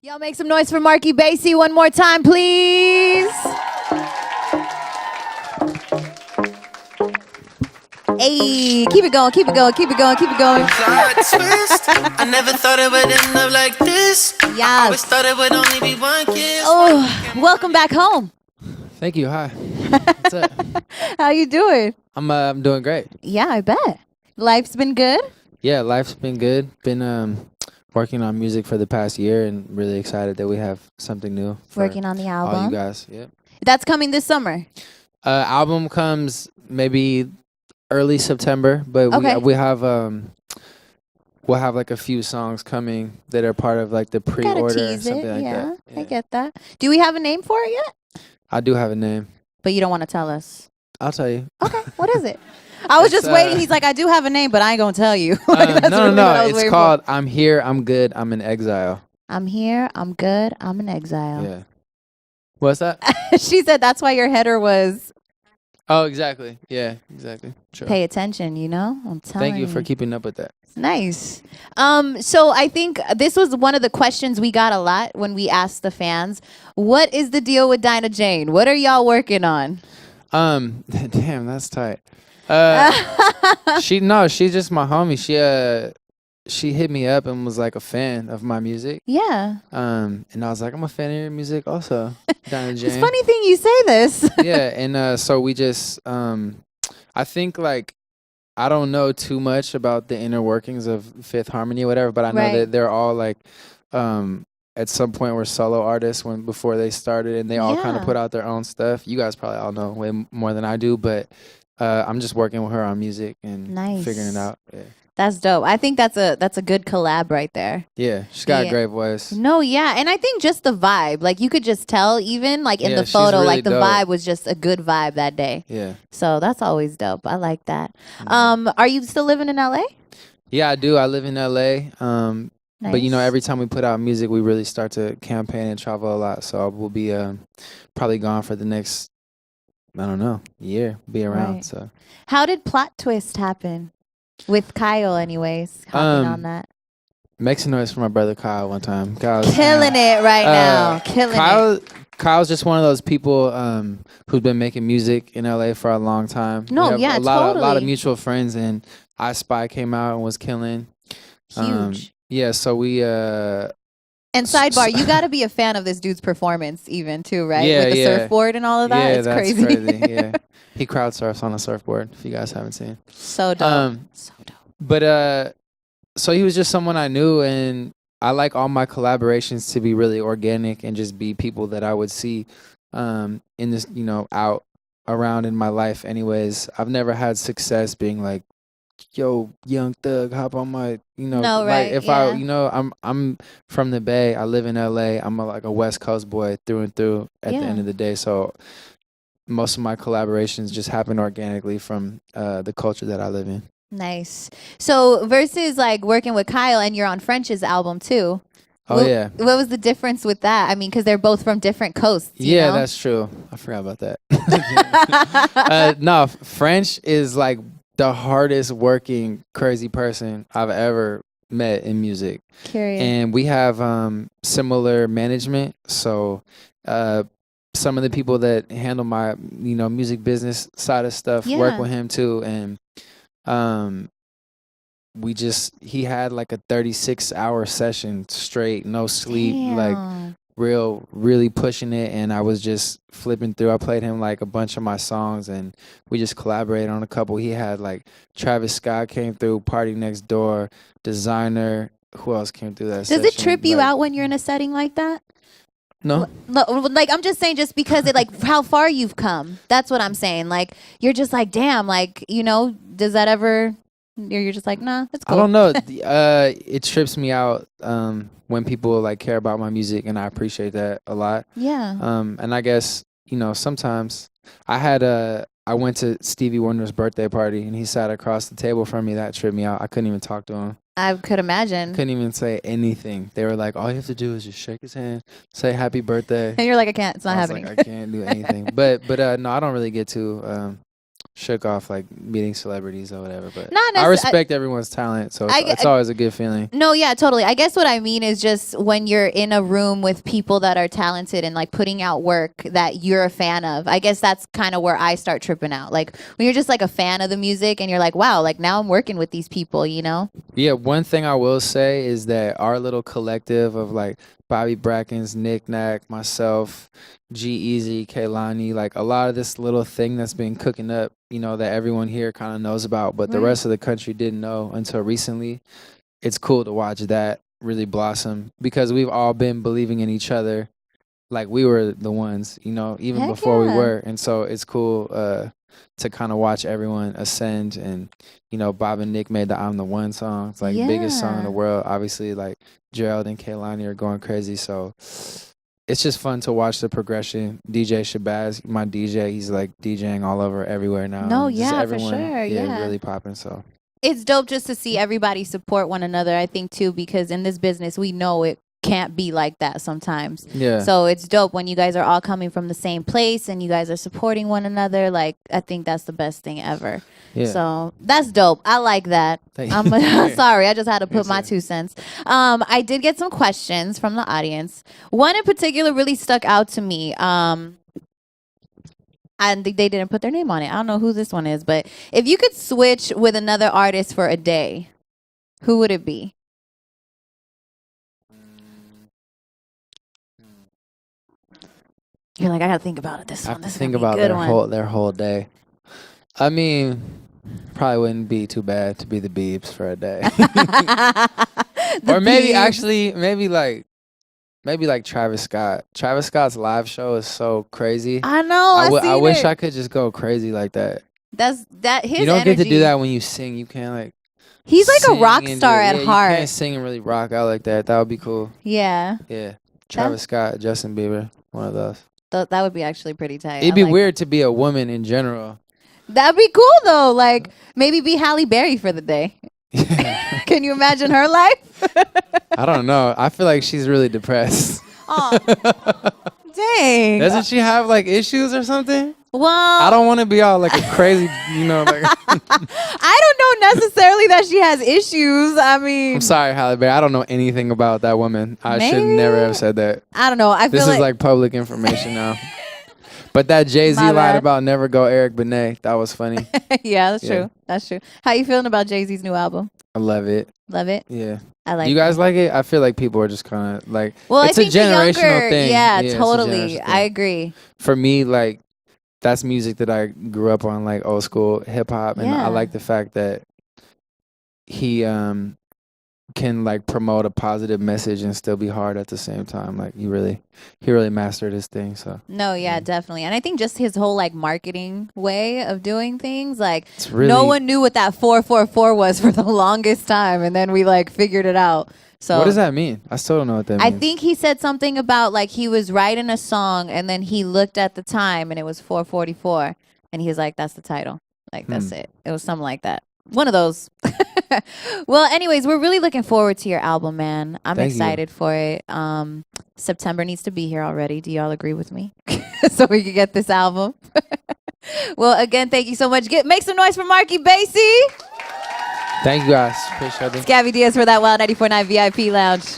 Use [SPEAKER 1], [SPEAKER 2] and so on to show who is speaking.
[SPEAKER 1] Y'all make some noise for Marc E. Bassy one more time, please. Hey, keep it going, keep it going, keep it going, keep it going.
[SPEAKER 2] I never thought it would end up like this. I always thought it would only be one kiss.
[SPEAKER 1] Oh, welcome back home.
[SPEAKER 3] Thank you. Hi. What's up?
[SPEAKER 1] How you doing?
[SPEAKER 3] I'm doing great.
[SPEAKER 1] Yeah, I bet. Life's been good?
[SPEAKER 3] Yeah, life's been good. Been working on music for the past year and really excited that we have something new.
[SPEAKER 1] Working on the album.
[SPEAKER 3] All you guys. Yep.
[SPEAKER 1] That's coming this summer.
[SPEAKER 3] Album comes maybe early September, but
[SPEAKER 1] Okay.
[SPEAKER 3] we'll have like a few songs coming that are part of like the
[SPEAKER 1] Gotta
[SPEAKER 3] pre-order or
[SPEAKER 1] tease
[SPEAKER 3] something
[SPEAKER 1] it.
[SPEAKER 3] like
[SPEAKER 1] Yeah,
[SPEAKER 3] that.
[SPEAKER 1] I get that. Do we have a name for it yet?
[SPEAKER 3] I do have a name.
[SPEAKER 1] But you don't want to tell us.
[SPEAKER 3] I'll tell you.
[SPEAKER 1] Okay, what is it? I was just waiting. He's like, I do have a name, but I ain't gonna tell you. That's
[SPEAKER 3] no.
[SPEAKER 1] really what I was
[SPEAKER 3] It's
[SPEAKER 1] waiting
[SPEAKER 3] called "I'm Here, I'm Good, I'm in Exile."
[SPEAKER 1] I'm here, I'm good, I'm in exile.
[SPEAKER 3] Yeah. What's that?
[SPEAKER 1] She said that's why your header was
[SPEAKER 3] Oh, exactly. Yeah, exactly. Sure.
[SPEAKER 1] pay attention, you know? I'm telling
[SPEAKER 3] Thank you for keeping up with that.
[SPEAKER 1] Nice. So I think this was one of the questions we got a lot when we asked the fans. What is the deal with Dinah Jane? What are y'all working on?
[SPEAKER 3] Damn, that's tight. She's just my homie. She hit me up and was like a fan of my music.
[SPEAKER 1] Yeah.
[SPEAKER 3] And I was like, I'm a fan of your music also, Dinah Jane.
[SPEAKER 1] It's funny thing you say this.
[SPEAKER 3] Yeah, and so we just I think like I don't know too much about the inner workings of Fifth Harmony or whatever, but I know
[SPEAKER 1] Right.
[SPEAKER 3] that they're all like at some point were solo artists before they started, and they all kind of
[SPEAKER 1] Yeah.
[SPEAKER 3] put out their own stuff. You guys probably all know way more than I do, but I'm just working with her on music and figuring it
[SPEAKER 1] Nice.
[SPEAKER 3] out. Yeah,
[SPEAKER 1] That's dope. I think that's a good collab right there.
[SPEAKER 3] yeah, she's got
[SPEAKER 1] Yeah.
[SPEAKER 3] a great voice.
[SPEAKER 1] No, yeah. And I think just the vibe, like you could just tell even like in
[SPEAKER 3] Yeah,
[SPEAKER 1] the
[SPEAKER 3] she's
[SPEAKER 1] photo,
[SPEAKER 3] really
[SPEAKER 1] like the
[SPEAKER 3] dope.
[SPEAKER 1] vibe was just a good vibe that day.
[SPEAKER 3] Yeah,
[SPEAKER 1] So that's always dope. I like that.
[SPEAKER 3] Mhm.
[SPEAKER 1] Are you still living in LA?
[SPEAKER 3] yeah, I do. I live in LA. But you know,
[SPEAKER 1] Nice.
[SPEAKER 3] every time we put out music, we really start to campaign and travel a lot. So we'll be probably gone for the next, I don't know, year. Be around.
[SPEAKER 1] Right.
[SPEAKER 3] So
[SPEAKER 1] How did Plot Twist happen? With Kyle, anyways. Hopping on that.
[SPEAKER 3] make some noise for my brother Kyle one time. Kyle's
[SPEAKER 1] Killing it right now. Killing it.
[SPEAKER 3] Kyle's just one of those people who's been making music in LA for a long time.
[SPEAKER 1] No,
[SPEAKER 3] We have
[SPEAKER 1] yeah,
[SPEAKER 3] a lot of
[SPEAKER 1] totally.
[SPEAKER 3] mutual friends, and I Spy came out and was killing.
[SPEAKER 1] Huge.
[SPEAKER 3] Yeah, so we
[SPEAKER 1] And sidebar, you got to be a fan of this dude's performance even too, right?
[SPEAKER 3] Yeah,
[SPEAKER 1] With the
[SPEAKER 3] yeah.
[SPEAKER 1] surfboard and all of that.
[SPEAKER 3] yeah,
[SPEAKER 1] It's
[SPEAKER 3] that's
[SPEAKER 1] crazy.
[SPEAKER 3] Yeah, he crowd surfs on a surfboard. If you guys haven't seen.
[SPEAKER 1] So dope. So dope.
[SPEAKER 3] But so he was just someone I knew, and I like all my collaborations to be really organic and just be people that I would see in this, out around in my life. Anyways, I've never had success being like, yo, Young Thug, hop on my,
[SPEAKER 1] No,
[SPEAKER 3] like
[SPEAKER 1] right,
[SPEAKER 3] if
[SPEAKER 1] yeah.
[SPEAKER 3] I'm from the Bay, I live in LA. I'm like a West Coast boy through and through at the end
[SPEAKER 1] Yeah.
[SPEAKER 3] of the day. So most of my collaborations just happen organically from the culture that I live in.
[SPEAKER 1] Nice. So versus like working with Kyle and you're on French's album too.
[SPEAKER 3] Oh, yeah.
[SPEAKER 1] What was the difference with that? I mean, because they're both from different coasts. You
[SPEAKER 3] Yeah,
[SPEAKER 1] know?
[SPEAKER 3] that's true. I forgot about that. No, French is like the hardest working crazy person I've ever met in music.
[SPEAKER 1] Curious.
[SPEAKER 3] And we have similar management. So some of the people that handle my, music business side of stuff work
[SPEAKER 1] Yeah.
[SPEAKER 3] with him too. And he had like a 36-hour session straight, no sleep, like
[SPEAKER 1] Damn.
[SPEAKER 3] really pushing it. And I was just flipping through. I played him like a bunch of my songs, and we just collaborated on a couple. He had like Travis Scott came through, Party Next Door, Designer. Who else came through that
[SPEAKER 1] Does
[SPEAKER 3] session?
[SPEAKER 1] it trip you
[SPEAKER 3] Like,
[SPEAKER 1] out when you're in a setting like that?
[SPEAKER 3] No.
[SPEAKER 1] No, like I'm just saying, just because it like how far you've come. That's what I'm saying. Like you're just like, damn, like does that ever? You're just like, nah, it's cool.
[SPEAKER 3] I don't know. It trips me out when people like care about my music, and I appreciate that a lot.
[SPEAKER 1] Yeah.
[SPEAKER 3] And I guess sometimes I went to Stevie Wonder's birthday party, and he sat across the table from me. That tripped me out. I couldn't even talk to him.
[SPEAKER 1] I could imagine.
[SPEAKER 3] Couldn't even say anything. They were like, all you have to do is just shake his hand, say happy birthday.
[SPEAKER 1] And you're like, I can't. It's not
[SPEAKER 3] I was
[SPEAKER 1] happening.
[SPEAKER 3] like, I can't do anything. But no, I don't really get too shook off like meeting celebrities or whatever. But
[SPEAKER 1] Not
[SPEAKER 3] I respect everyone's talent, so it's always a good feeling.
[SPEAKER 1] No, yeah, totally. I guess what I mean is just when you're in a room with people that are talented and like putting out work that you're a fan of. I guess that's kind of where I start tripping out. Like when you're just like a fan of the music and you're like, wow, like now I'm working with these people, you know?
[SPEAKER 3] Yeah, one thing I will say is that our little collective of like Bobby Brackens, Nick Nack, myself, G-Eazy, Kaylani, like a lot of this little thing that's been cooking up, you know, that everyone here kind of knows about, but the rest of the country didn't know until recently. It's cool to watch that really blossom because we've all been believing in each other like we were the ones, you know, even before we were. And so it's cool to kind of watch everyone ascend. And, you know, Bob and Nick made the I'm the One song. It's like biggest song in the world. Obviously, like Gerald and Kaylani are going crazy. So it's just fun to watch the progression. DJ Shabazz, my DJ, he's like DJing all over everywhere now.
[SPEAKER 1] No,
[SPEAKER 3] and
[SPEAKER 1] yeah,
[SPEAKER 3] everyone,
[SPEAKER 1] for sure. Yeah,
[SPEAKER 3] really popping. So
[SPEAKER 1] it's dope just to see everybody support one another, I think, too, because in this business, we know it can't be like that sometimes.
[SPEAKER 3] Yeah.
[SPEAKER 1] So it's dope when you guys are all coming from the same place and you guys are supporting one another. Like, I think that's the best thing ever. Yeah. So that's dope. I like that. I'm sorry, I just had to put my 2 cents. I did get some questions from the audience. One in particular really stuck out to me. And they didn't put their name on it. I don't know who this one is, but if you could switch with another artist for a day, who would it be? You're like, I gotta think about it. This one. This
[SPEAKER 3] think about their whole day. I mean, probably wouldn't be too bad to be the Biebs for a day. Or maybe like Travis Scott. Travis Scott's live show is so crazy.
[SPEAKER 1] I know.
[SPEAKER 3] I wish I could just go crazy like that.
[SPEAKER 1] His
[SPEAKER 3] you don't get to do that when you sing. You can't like.
[SPEAKER 1] He's like a rock star at heart.
[SPEAKER 3] You can't sing and really rock out like that. That would be cool.
[SPEAKER 1] Yeah.
[SPEAKER 3] Yeah. Travis Scott, Justin Bieber, one of those.
[SPEAKER 1] That would be actually pretty tight.
[SPEAKER 3] It'd be weird to be a woman in general.
[SPEAKER 1] That'd be cool though. Like maybe be Halle Berry for the day. Can you imagine her life?
[SPEAKER 3] I don't know. I feel like she's really depressed.
[SPEAKER 1] Oh, dang.
[SPEAKER 3] Doesn't she have like issues or something?
[SPEAKER 1] Well,
[SPEAKER 3] I don't want to be all like a crazy, you know. Like
[SPEAKER 1] I don't know necessarily that she has issues. I mean,
[SPEAKER 3] I'm sorry, Halle Berry. I don't know anything about that woman. I should never have said that.
[SPEAKER 1] I don't know. I feel
[SPEAKER 3] this is like public information now. But that Jay-Z line about never go Eric Benet, that was funny.
[SPEAKER 1] Yeah, that's true. That's true. How you feeling about Jay-Z's new album?
[SPEAKER 3] I love it.
[SPEAKER 1] Love it?
[SPEAKER 3] Yeah.
[SPEAKER 1] I like it.
[SPEAKER 3] You guys like it? I feel like people are just kind of like,
[SPEAKER 1] well,
[SPEAKER 3] it's
[SPEAKER 1] I think
[SPEAKER 3] a generational thing.
[SPEAKER 1] Yeah, totally. I agree.
[SPEAKER 3] For me, like, that's music that I grew up on, like old school hip hop. And I like the fact that he can like promote a positive message and still be hard at the same time. Like he really mastered his thing. So
[SPEAKER 1] no, yeah, definitely. And I think just his whole like marketing way of doing things, like
[SPEAKER 3] really,
[SPEAKER 1] no one knew what that 444 was for the longest time, and then we like figured it out. So
[SPEAKER 3] what does that mean? I still don't know what that means.
[SPEAKER 1] I think he said something about like he was writing a song and then he looked at the time and it was 4:44 and he was like, that's the title. Like that's it. It was something like that. One of those. Well, anyways, we're really looking forward to your album, man. I'm excited for it. September needs to be here already. Do y'all agree with me? So we can get this album. Well, again, thank you so much. Make some noise for Marc E, Bassy.
[SPEAKER 3] Thank you guys. Appreciate it.
[SPEAKER 1] It's Gabby Diaz for that Wild 94.9 VIP Lounge.